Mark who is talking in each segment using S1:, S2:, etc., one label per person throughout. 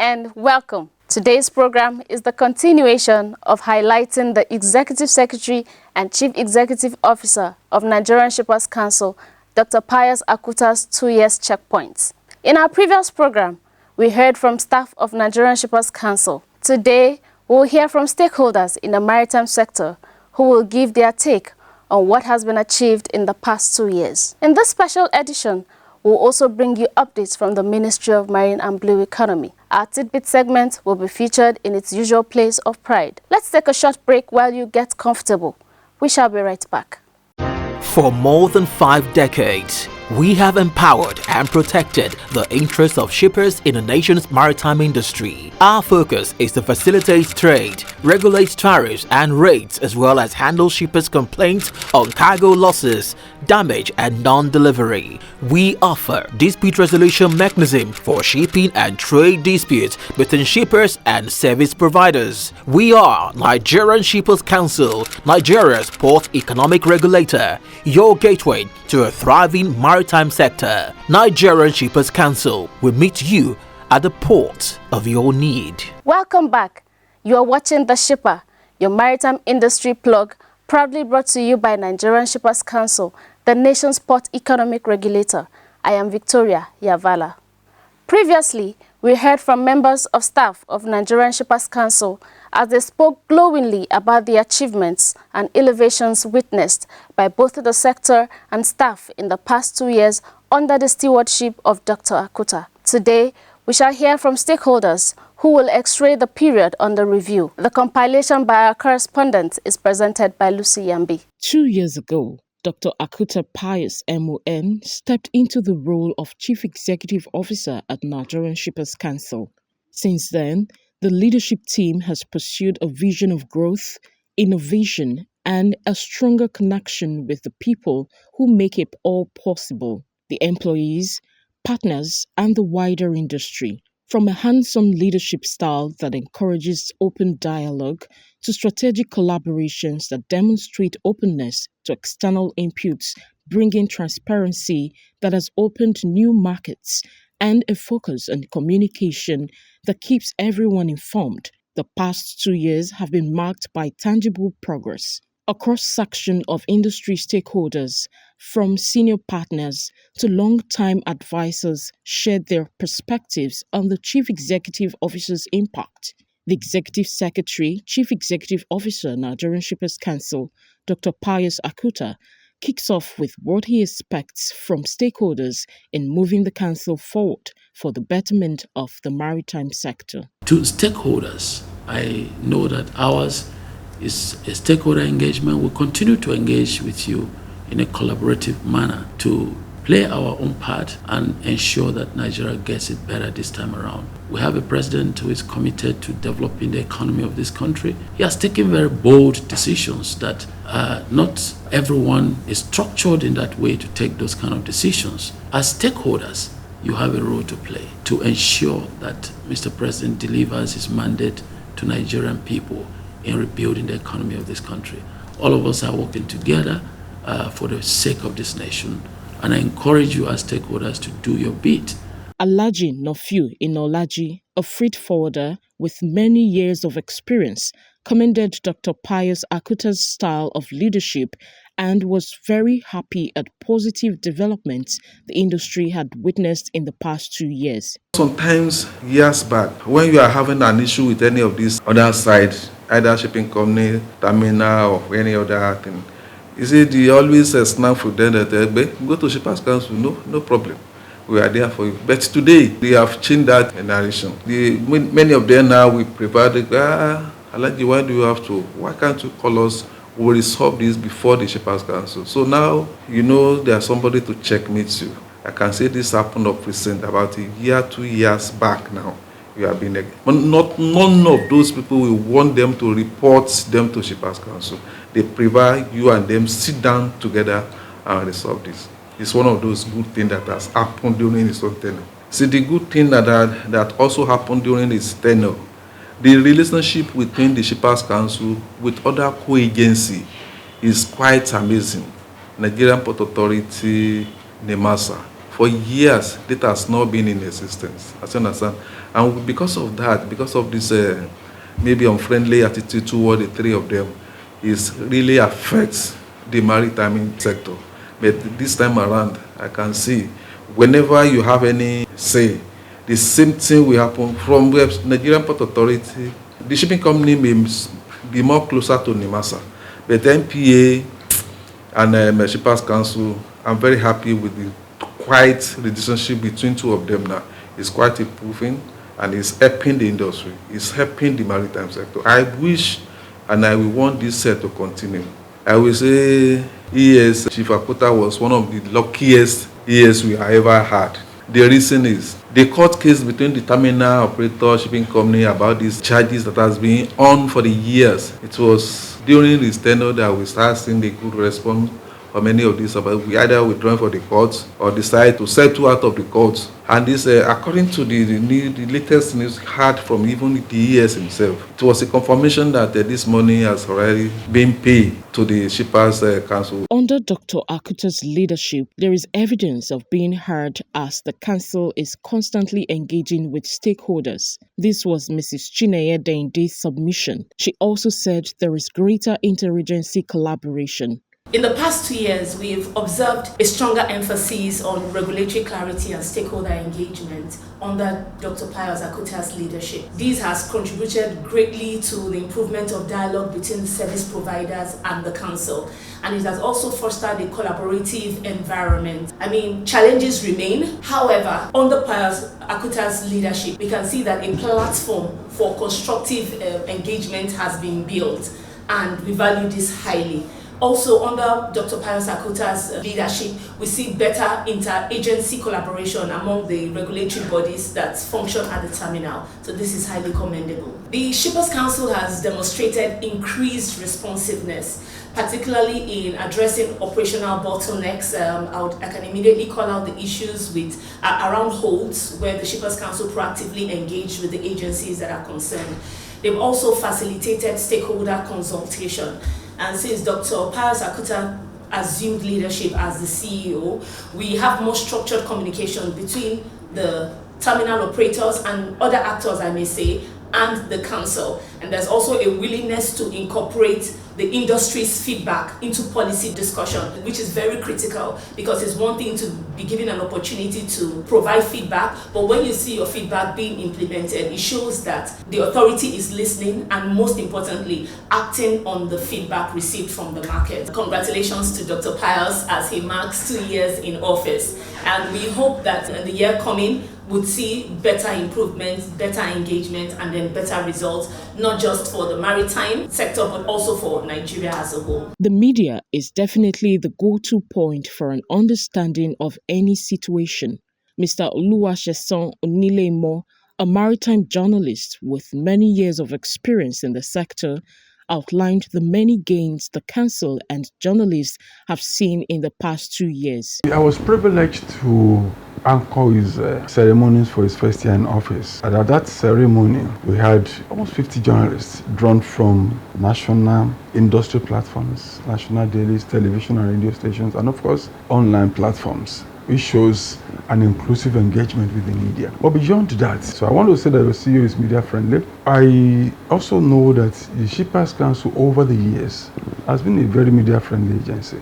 S1: and welcome. Today's program is the continuation of highlighting the Executive Secretary and Chief Executive Officer of Nigerian Shippers Council, Dr. Pius Akutah's 2 years checkpoints. In our previous program, we heard from staff of Nigerian Shippers Council. Today, we'll hear from stakeholders in the maritime sector who will give their take on what has been achieved in the past 2 years. In this special edition, we'll also bring you updates from the Ministry of Marine and Blue Economy. Our tidbit segment will be featured in its usual place of pride. Let's take a short break while you get comfortable. We shall be right back.
S2: For more than 5 decades, we have empowered and protected the interests of shippers in the nation's maritime industry. Our focus is to facilitate trade, regulate tariffs and rates, as well as handle shippers' complaints on cargo losses, damage and non-delivery. We offer dispute resolution mechanism for shipping and trade disputes between shippers and service providers. We are Nigerian Shippers Council, Nigeria's port economic regulator, your gateway to a thriving maritime sector. Nigerian Shippers Council will meet you at the port of your need.
S1: Welcome back. You are watching The Shipper, your maritime industry plug, proudly brought to you by Nigerian Shippers Council, the nation's port economic regulator. I am Victoria Yavala. Previously, we heard from members of staff of Nigerian Shippers Council as they spoke glowingly about the achievements and innovations witnessed by both the sector and staff in the past 2 years under the stewardship of Dr. Akutah. Today, we shall hear from stakeholders who will x-ray the period under review. The compilation by our correspondent is presented by Lucy Yambi.
S3: 2 years ago, Dr. Akutah Pius MON stepped into the role of Chief Executive Officer at Nigerian Shippers Council. Since then, the leadership team has pursued a vision of growth, innovation, and a stronger connection with the people who make it all possible, the employees, partners, and the wider industry. From a hands-on leadership style that encourages open dialogue to strategic collaborations that demonstrate openness to external inputs, bringing transparency that has opened new markets, and a focus on communication that keeps everyone informed, the past 2 years have been marked by tangible progress. A cross-section of industry stakeholders, from senior partners to long-time advisors, shared their perspectives on the Chief Executive Officer's impact. The Executive Secretary, Chief Executive Officer, Nigerian Shippers Council, Dr. Pius Akutah, kicks off with what he expects from stakeholders in moving the council forward for the betterment of the maritime sector.
S4: To stakeholders, I know that ours is a stakeholder engagement. We'll continue to engage with you in a collaborative manner to play our own part and ensure that Nigeria gets it better this time around. We have a president who is committed to developing the economy of this country. He has taken very bold decisions that not everyone is structured in that way to take those kind of decisions. As stakeholders, you have a role to play to ensure that Mr. President delivers his mandate to Nigerian people in rebuilding the economy of this country. All of us are working together for the sake of this nation, and I encourage you as stakeholders to do your bit.
S3: Alhaji Nofiu Inolaji, a freight forwarder with many years of experience, commended Dr. Pius Akutah's style of leadership and was very happy at positive developments the industry had witnessed in the past 2 years.
S5: Sometimes, years back, when you are having an issue with any of these other sides, either shipping company, terminal, or any other thing, you see, they always snap for them that go to Shippers Council, no problem. We are there for you. But today, they have changed that narration. Many of them now, we prefer, Alhaji, why do you have to? Why can't you call us? We'll resolve this before the Shippers Council. So now, there's somebody to checkmate you. I can say this happened of recent, about a year, 2 years back now. You have been but none of those people will want them to report them to Shippers Council. They prefer you and them sit down together and resolve this. It's one of those good things that has happened during his own tenure. See, the good thing that also happened during his tenure, the relationship between the Shippers Council with other co-agency is quite amazing. Nigerian Port Authority, NEMASA, for years, that has not been in existence. As you understand, And because of that, because of this maybe unfriendly attitude toward the three of them, it really affects the maritime sector. But this time around, I can see whenever you have any say, the same thing will happen from the Nigerian Port Authority. The shipping company may be more closer to NIMASA, but NPA and Shippers Council, I'm very happy with the quiet relationship between two of them now. It's quite improving and it's helping the industry. It's helping the maritime sector. I wish and I will want this set to continue. I will say ES Chief Akutah was one of the luckiest ES we have ever had. The reason is the court case between the terminal operator shipping company about these charges that has been on for the years. It was during this tenure that we started seeing the good response for many of these about we either withdraw from the courts or decide to settle out of the courts. And this, according to the latest news heard from even the ES himself, it was a confirmation that this money has already been paid to the Shippers Council.
S3: Under Dr. Akutah's leadership, there is evidence of being heard as the council is constantly engaging with stakeholders. This was Mrs. Chineye Dende's submission. She also said there is greater interagency collaboration.
S6: In the past 2 years, we've observed a stronger emphasis on regulatory clarity and stakeholder engagement under Dr. Pius Akutah's leadership. This has contributed greatly to the improvement of dialogue between the service providers and the council, and it has also fostered a collaborative environment. Challenges remain. However, under Pius Akutah's leadership, we can see that a platform for constructive engagement has been built, and we value this highly. Also, under Dr. Pius Akutah's leadership, we see better interagency collaboration among the regulatory bodies that function at the terminal. So this is highly commendable. The Shippers Council has demonstrated increased responsiveness, particularly in addressing operational bottlenecks. I can immediately call out the issues with around holds, where the Shippers Council proactively engaged with the agencies that are concerned. They've also facilitated stakeholder consultation. And since Dr. Pius Akutah assumed leadership as the CEO, we have more structured communication between the terminal operators and other actors, I may say, and the council. And there's also a willingness to incorporate the industry's feedback into policy discussion, which is very critical, because it's one thing to be given an opportunity to provide feedback, but when you see your feedback being implemented, it shows that the authority is listening and, most importantly, acting on the feedback received from the market. Congratulations to Dr. Pius as he marks 2 years in office, and we hope that in the year coming would see better improvements, better engagement, and then better results, not just for the maritime sector, but also for Nigeria as a whole.
S3: The media is definitely the go-to point for an understanding of any situation. Mr. Oluwasesan Onilemo, a maritime journalist with many years of experience in the sector, outlined the many gains the council and journalists have seen in the past 2 years.
S7: I was privileged to anchor his ceremonies for his first year in office. And at that ceremony, we had almost 50 journalists drawn from national industry platforms, national dailies, television and radio stations, and of course, online platforms, which shows an inclusive engagement with the media. But beyond that, so I want to say that the CEO is media friendly. I also know that the Shippers Council over the years has been a very media friendly agency.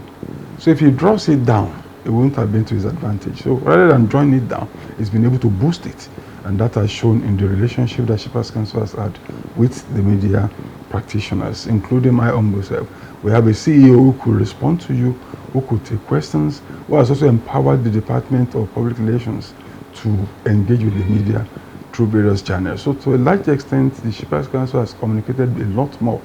S7: So if he drops it down, it wouldn't have been to his advantage. So rather than drawing it down, he's been able to boost it. And that has shown in the relationship that Shippers Council has had with the media practitioners, including my own self. We have a CEO who could respond to you, who could take questions, who has also empowered the Department of Public Relations to engage with the media through various channels. So to a large extent, the Shippers Council has communicated a lot more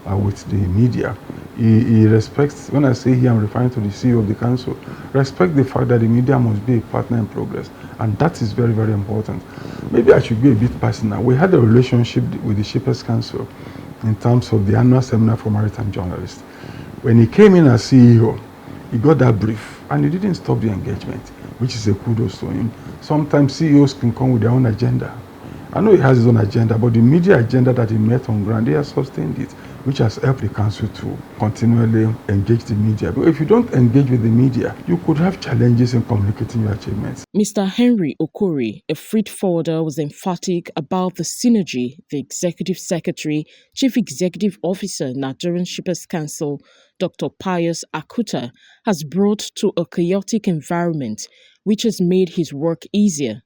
S7: with the media. He respects, when I say he, I'm referring to the CEO of the council, respect the fact that the media must be a partner in progress. And that is very, very important. Maybe I should be a bit personal. We had a relationship with the Shippers Council in terms of the annual seminar for maritime journalists. When he came in as CEO, he got that brief and he didn't stop the engagement, which is a kudos to him. Sometimes CEOs can come with their own agenda I know he has his own agenda, but the media agenda that he met on ground, they have sustained it, which has helped the council to continually engage the media. But if you don't engage with the media, you could have challenges in communicating your achievements.
S3: Mr. Henry Okori, a freight forwarder, was emphatic about the synergy the Executive Secretary, Chief Executive Officer, Nigerian Shippers Council, Dr. Pius Akutah, has brought to a chaotic environment, which has made his work easier.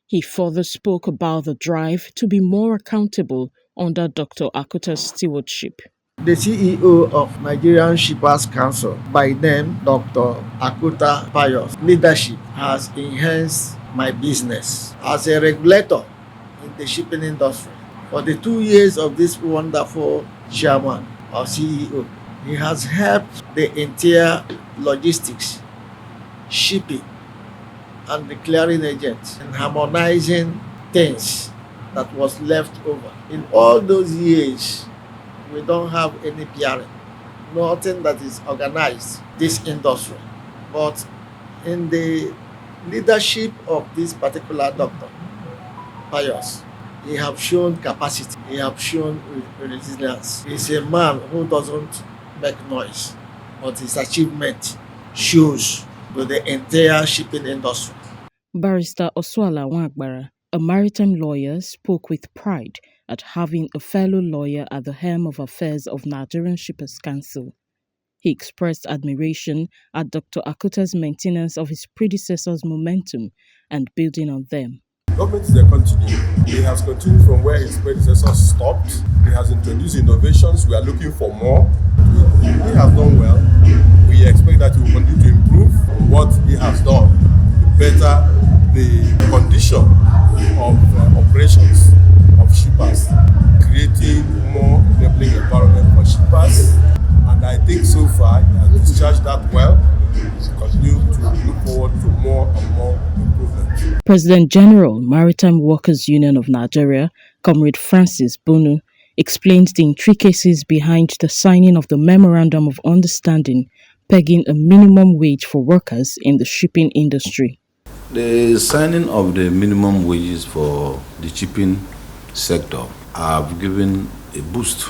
S3: He further spoke about the drive to be more accountable under Dr. Akutah's stewardship.
S8: The CEO of Nigerian Shippers Council, by name Dr. Akutah Pius, leadership has enhanced my business as a regulator in the shipping industry. For the 2 years of this wonderful chairman or CEO, he has helped the entire logistics, shipping, and the clearing agents in harmonizing things that was left over. In all those years, we don't have any PRM, nothing that is organized this industry. But in the leadership of this particular doctor, Pius, he have shown capacity, he have shown resilience. He's a man who doesn't make noise, but his achievement shows to the entire shipping industry.
S3: Barrister Oswala Wagbara, a maritime lawyer, spoke with pride at having a fellow lawyer at the helm of affairs of Nigerian Shippers Council. He expressed admiration at Dr. Akutah's maintenance of his predecessor's momentum and building on them.
S9: Government is continuing. He has continued from where his predecessors stopped. He has introduced innovations. We are looking for more. He has done well. We expect that he will continue to improve what he has done to better the condition of operations of shippers, creating more enabling environment for shippers. And I think so far he has discharged that well. We continue to look forward to more and more improvements.
S3: President General, Maritime Workers Union of Nigeria, Comrade Francis Bunu, explained the intricacies behind the signing of the Memorandum of Understanding, pegging a minimum wage for workers in the shipping industry.
S10: The signing of the minimum wages for the shipping sector have given a boost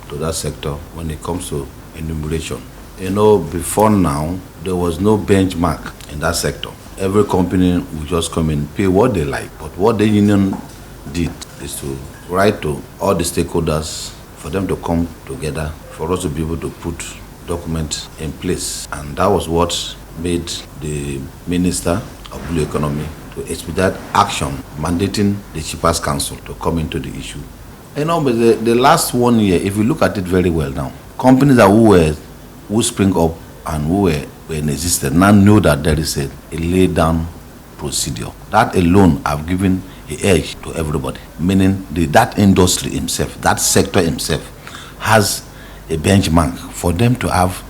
S10: to that sector when it comes to enumeration. You know, before now, there was no benchmark in that sector. Every company would just come and pay what they like. But what the union did is to write to all the stakeholders for them to come together for us to be able to put documents in place. And that was what made the Minister of Blue Economy to expedite action mandating the Shippers Council to come into the issue. You know, but the last 1 year, if you look at it very well now, companies who spring up and who were in existence now know that there is a laid down procedure. That alone have given an edge to everybody, meaning that industry himself, that sector himself has a benchmark for them to have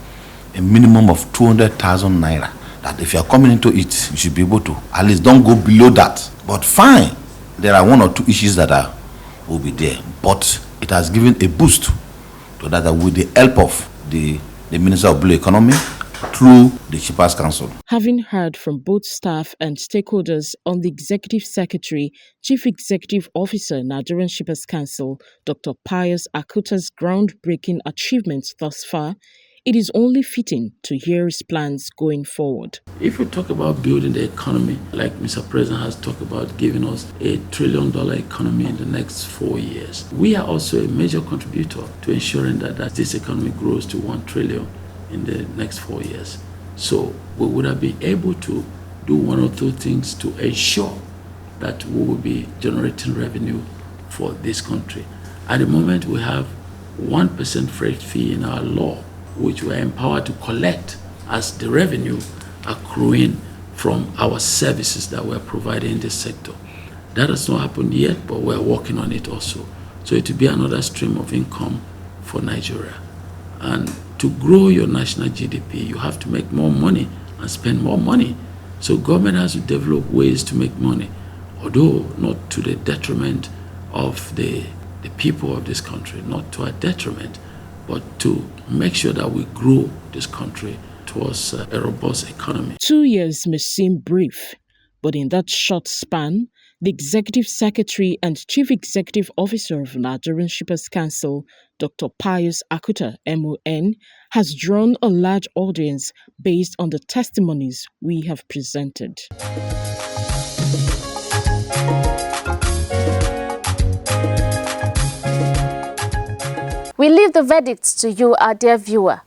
S10: a minimum of 200,000 naira. That if you are coming into it, you should be able to at least don't go below that. But fine, there are one or two issues that will be there, but it has given a boost to that with the help of the Minister of Blue Economy through the Shippers Council.
S3: Having heard from both staff and stakeholders on the Executive Secretary, Chief Executive Officer, Nigerian Shippers Council, Dr. Pius Akutah's groundbreaking achievements thus far, it is only fitting to hear his plans going forward.
S4: If we talk about building the economy, like Mr. President has talked about giving us $1 trillion economy in the next 4 years, we are also a major contributor to ensuring that this economy grows to 1 trillion in the next 4 years. So we would have been able to do one or two things to ensure that we will be generating revenue for this country. At the moment, we have 1% freight fee in our law, which we are empowered to collect as the revenue accruing from our services that we are providing in this sector. That has not happened yet, but we are working on it also. So it will be another stream of income for Nigeria. And to grow your national GDP, you have to make more money and spend more money. So government has to develop ways to make money, although not to the detriment of the people of this country, not to our detriment, but to make sure that we grow this country towards a robust economy.
S3: 2 years may seem brief, but in that short span, The Executive Secretary and Chief Executive Officer of Nigerian Shippers Council, Dr. Pius Akutah, MON, has drawn a large audience based on the testimonies we have presented.
S1: We leave the verdict to you, our dear viewer.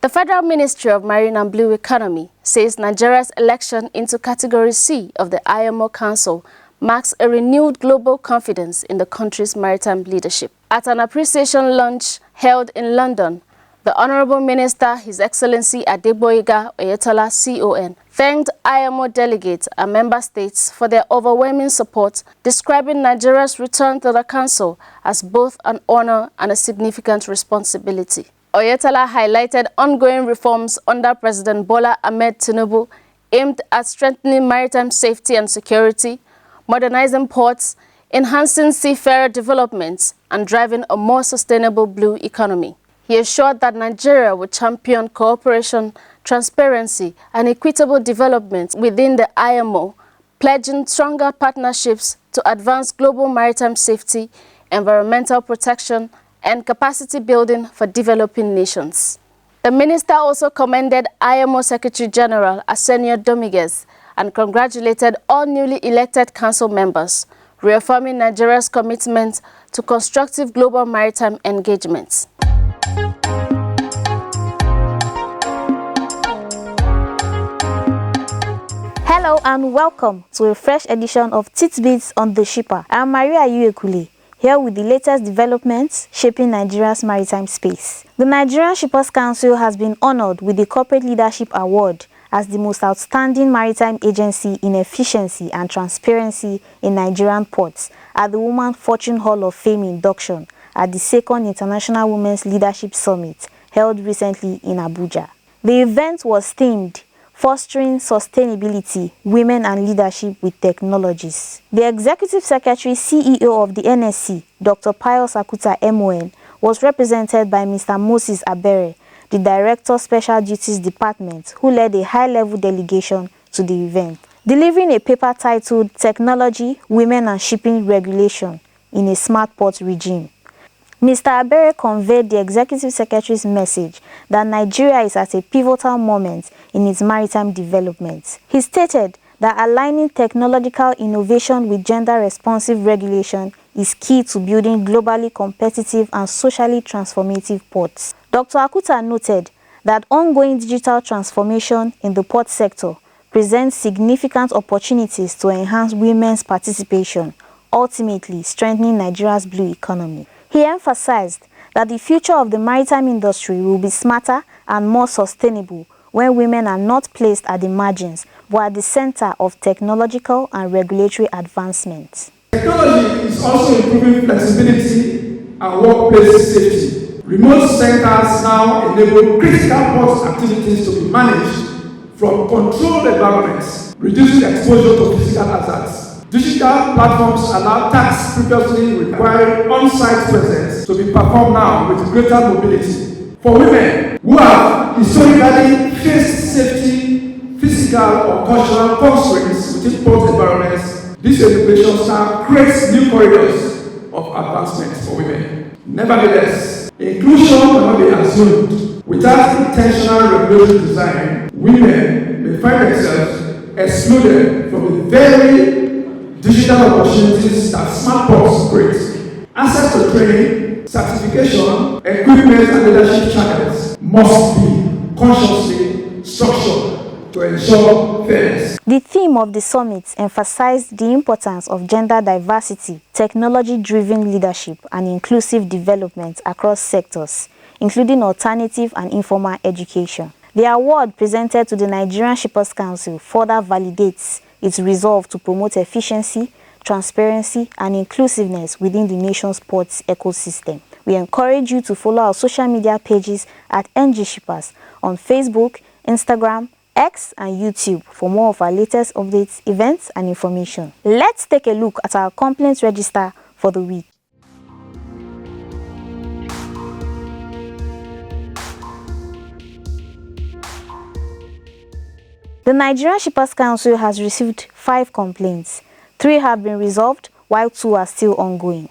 S1: The Federal Ministry of Marine and Blue Economy says Nigeria's election into Category C of the IMO Council marks a renewed global confidence in the country's maritime leadership. At an appreciation lunch held in London, the Honorable Minister, His Excellency Adegboyega Oyetola CON, thanked IMO delegates and member states for their overwhelming support, describing Nigeria's return to the Council as both an honor and a significant responsibility. Oyetola highlighted ongoing reforms under President Bola Ahmed Tinubu aimed at strengthening maritime safety and security, modernizing ports, enhancing seafarer development, and driving a more sustainable blue economy. He assured that Nigeria would champion cooperation, transparency, and equitable development within the IMO, pledging stronger partnerships to advance global maritime safety, environmental protection, and capacity building for developing nations. The minister also commended IMO Secretary General Arsenio Dominguez and congratulated all newly elected council members, reaffirming Nigeria's commitment to constructive global maritime engagements.
S11: Hello and welcome to a fresh edition of Titbits on the Shipper. I'm Maria Yuekule, here with the latest developments shaping Nigeria's maritime space. The Nigerian Shippers Council has been honored with the Corporate Leadership Award as the most outstanding maritime agency in efficiency and transparency in Nigerian ports at the Women Fortune Hall of Fame induction at the 2nd International Women's Leadership Summit held recently in Abuja. The event was themed Fostering Sustainability, Women and Leadership with Technologies. The Executive Secretary CEO of the NSC, Dr. Pius Akutah MON, was represented by Mr. Moses Abere, the Director Special Duties Department, who led a high-level delegation to the event, delivering a paper titled Technology, Women and Shipping Regulation in a Smart Port Regime. Mr. Abere conveyed the Executive Secretary's message that Nigeria is at a pivotal moment in its maritime development. He stated that aligning technological innovation with gender-responsive regulation is key to building globally competitive and socially transformative ports. Dr. Akutah noted that ongoing digital transformation in the port sector presents significant opportunities to enhance women's participation, ultimately strengthening Nigeria's blue economy. He emphasized that the future of the maritime industry will be smarter and more sustainable when women are not placed at the margins, but at the center of technological and regulatory advancements.
S12: Technology is also improving flexibility and workplace safety. Remote centers now enable critical port activities to be managed from controlled environments, reducing exposure to physical hazards. Digital platforms allow tasks previously requiring on-site presence to be performed now with greater mobility. For women who have historically faced safety, physical or cultural constraints within port environments, this innovation now creates new corridors of advancement for women. Nevertheless, inclusion cannot be assumed. Without intentional regulatory design, women may find themselves excluded from the very digital opportunities that smart ports create. Access to training, certification, equipment, and leadership channels must be consciously structured to ensure fairness.
S11: The theme of the summit emphasized the importance of gender diversity, technology-driven leadership, and inclusive development across sectors, including alternative and informal education. The award presented to the Nigerian Shippers Council further validates its resolve to promote efficiency, transparency, and inclusiveness within the nation's ports ecosystem. We encourage you to follow our social media pages at NG Shippers on Facebook, Instagram, X, and YouTube for more of our latest updates, events, and information. Let's take a look at our complaints register for the week. The Nigerian Shippers Council has received 5 complaints. 3 have been resolved, while 2 are still ongoing.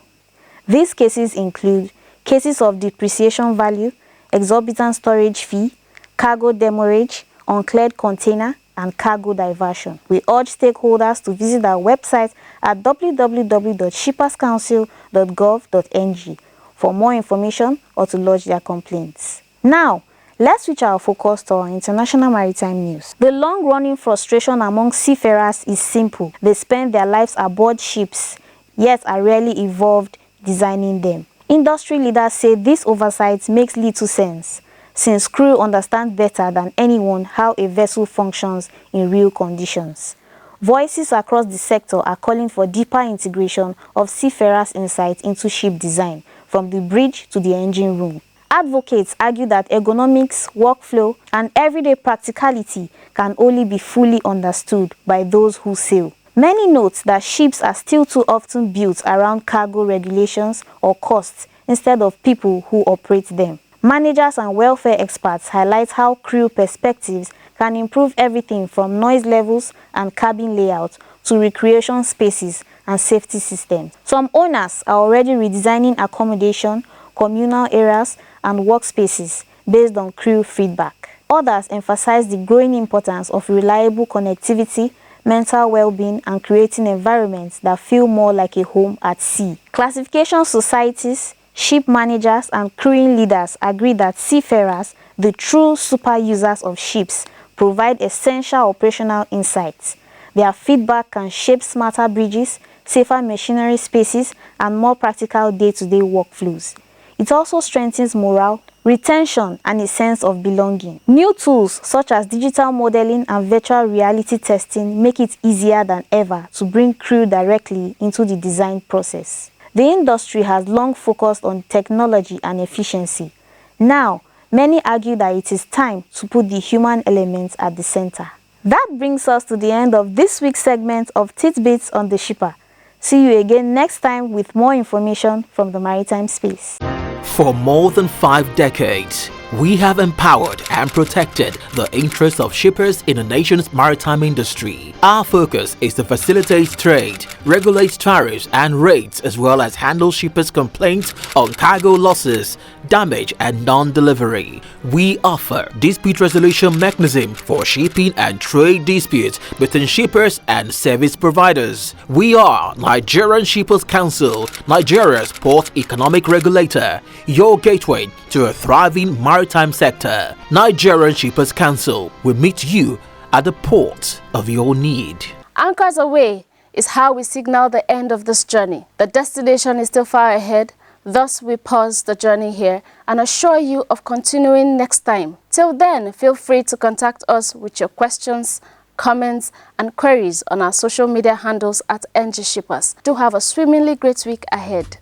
S11: These cases include cases of depreciation value, exorbitant storage fee, cargo demurrage, uncleared container, and cargo diversion. We urge stakeholders to visit our website at www.shipperscouncil.gov.ng for more information or to lodge their complaints. Now, let's switch our focus to our international maritime news. The long-running frustration among seafarers is simple. They spend their lives aboard ships, yet are rarely involved designing them. Industry leaders say this oversight makes little sense, since crew understand better than anyone how a vessel functions in real conditions. Voices across the sector are calling for deeper integration of seafarers' insights into ship design, from the bridge to the engine room. Advocates argue that ergonomics, workflow, and everyday practicality can only be fully understood by those who sail. Many note that ships are still too often built around cargo regulations or costs instead of people who operate them. Managers and welfare experts highlight how crew perspectives can improve everything from noise levels and cabin layout to recreation spaces and safety systems. Some owners are already redesigning accommodation, communal areas, and workspaces based on crew feedback. Others emphasize the growing importance of reliable connectivity, mental well-being, and creating environments that feel more like a home at sea. Classification societies, ship managers, and crewing leaders agree that seafarers, the true super users of ships, provide essential operational insights. Their feedback can shape smarter bridges, safer machinery spaces, and more practical day-to-day workflows. It also strengthens morale, retention, and a sense of belonging. New tools such as digital modeling and virtual reality testing make it easier than ever to bring crew directly into the design process. The industry has long focused on technology and efficiency. Now, many argue that it is time to put the human element at the center. That brings us to the end of this week's segment of Tidbits on the Shipper. See you again next time with more information from the maritime space.
S2: For more than 5 decades, we have empowered and protected the interests of shippers in the nation's maritime industry. Our focus is to facilitate trade, regulate tariffs and rates, as well as handle shippers' complaints on cargo losses, damage and non-delivery. We offer dispute resolution mechanism for shipping and trade disputes between shippers and service providers. We are Nigerian Shippers Council, Nigeria's port economic regulator, your gateway to a thriving maritime sector. Nigerian Shippers Council will meet you at the port of your need.
S1: Anchors Away is how we signal the end of this journey. The destination is still far ahead, thus we pause the journey here and assure you of continuing next time. Till then, feel free to contact us with your questions, comments, and queries on our social media handles at NG Shippers. Do have a swimmingly great week ahead.